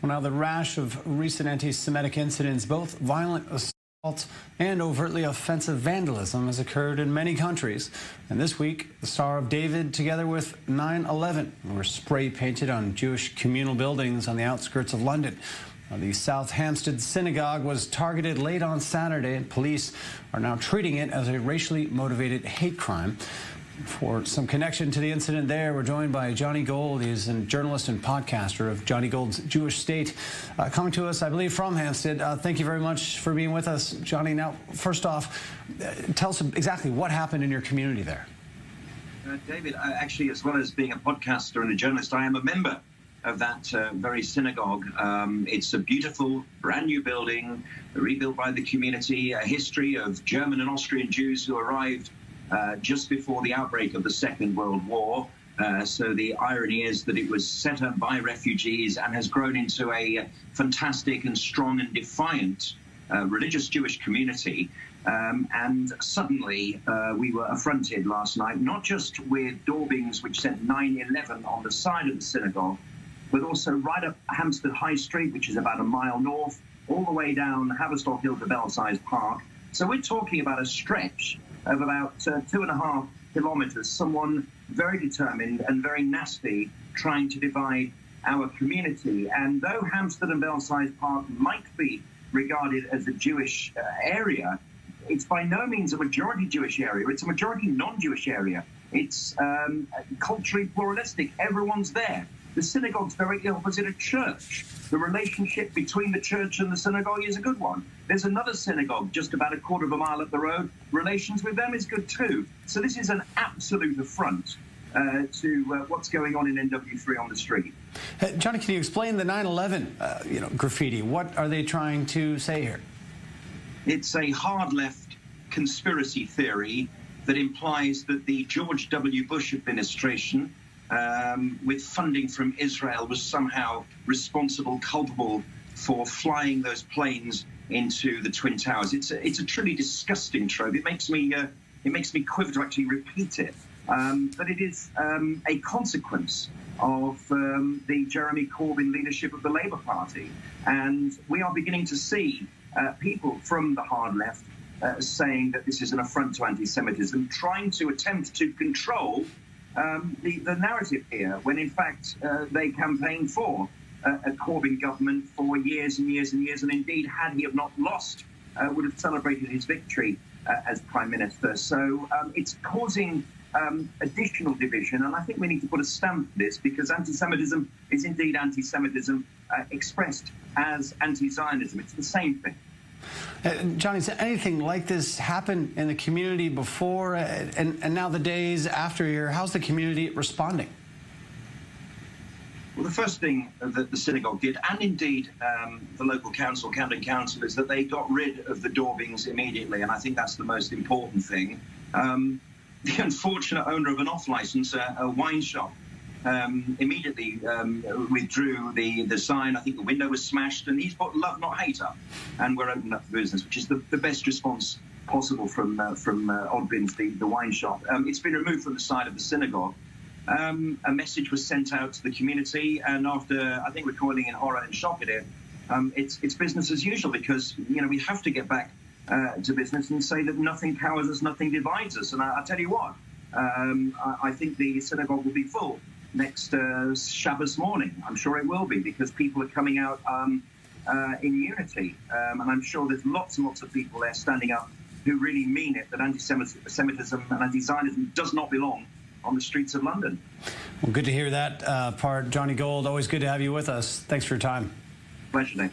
Well, now the rash of recent anti-Semitic incidents, both violent assault and overtly offensive vandalism, has occurred in many countries. And this week, the Star of David, together with 9/11, were spray painted on Jewish communal buildings on the outskirts of London. The South Hampstead Synagogue was targeted late on Saturday, and police are now treating it as a racially motivated hate crime. For some connection to the incident there, we're joined by Jonny Gould. He's a journalist and podcaster of Jonny Gould's Jewish State, coming to us, I believe, from Hampstead. Thank you very much for being with us, Jonny. Now, first off, tell us exactly what happened in your community there. David, actually, as well as being a podcaster and a journalist, I am a member of that very synagogue. It's a beautiful, brand new building, rebuilt by the community, a history of German and Austrian Jews who arrived just before the outbreak of the Second World War. So the irony is that it was set up by refugees and has grown into a fantastic and strong and defiant religious Jewish community. And suddenly we were affronted last night, not just with daubings which said 9/11 on the side of the synagogue, but also right up Hampstead High Street, which is about a mile north, all the way down Hampstead to Belsize Park. So we're talking about a stretch of about 2.5 kilometers, someone very determined and very nasty trying to divide our community. And though Hampstead and Belsize Park might be regarded as a Jewish area, it's by no means a majority Jewish area. It's a majority non-Jewish area. It's culturally pluralistic. Everyone's there. The synagogue's directly opposite a church. The relationship between the church and the synagogue is a good one. There's another synagogue just about a quarter of a mile up the road. Relations with them is good too. So this is an absolute affront to what's going on in NW3 on the street. Jonny, can you explain the 9/11 graffiti? What are they trying to say here? It's a hard left conspiracy theory that implies that the George W. Bush administration, with funding from Israel, was somehow responsible, culpable for flying those planes into the Twin Towers. It's a truly disgusting trope. It makes me quiver to actually repeat it. But it is a consequence of the Jeremy Corbyn leadership of the Labour Party, and we are beginning to see people from the hard left saying that this is an affront to anti-Semitism, trying to attempt to control the narrative here, when in fact they campaigned for a Corbyn government for years and years and years, and indeed, had he have not lost, would have celebrated his victory as Prime Minister. So it's causing additional division, and I think we need to put a stamp on this, because anti-Semitism is indeed anti-Semitism expressed as anti-Zionism. It's the same thing. Jonny, has anything like this happened in the community before, and now the days after here? How's the community responding? Well, the first thing that the synagogue did, and indeed the local council, Camden Council, is that they got rid of the daubings immediately, and I think that's the most important thing. The unfortunate owner of an off-licence, a wine shop, immediately withdrew the sign. I think the window was smashed, and he's put "Love Not Hate" up, and we're opening up for business, which is the best response possible from Oddbins, the wine shop. It's been removed from the side of the synagogue. A message was sent out to the community, and after, I think we're calling in horror and shock at it, it's business as usual, because we have to get back to business and say that nothing cowers us, nothing divides us. And I tell you what, I think the synagogue will be full next Shabbos morning. I'm sure it will be, because people are coming out in unity. And I'm sure there's lots and lots of people there standing up who really mean it, that anti-Semitism and anti-Zionism does not belong on the streets of London. Well, good to hear that part. Jonny Gould, always good to have you with us. Thanks for your time. Pleasure, Dave.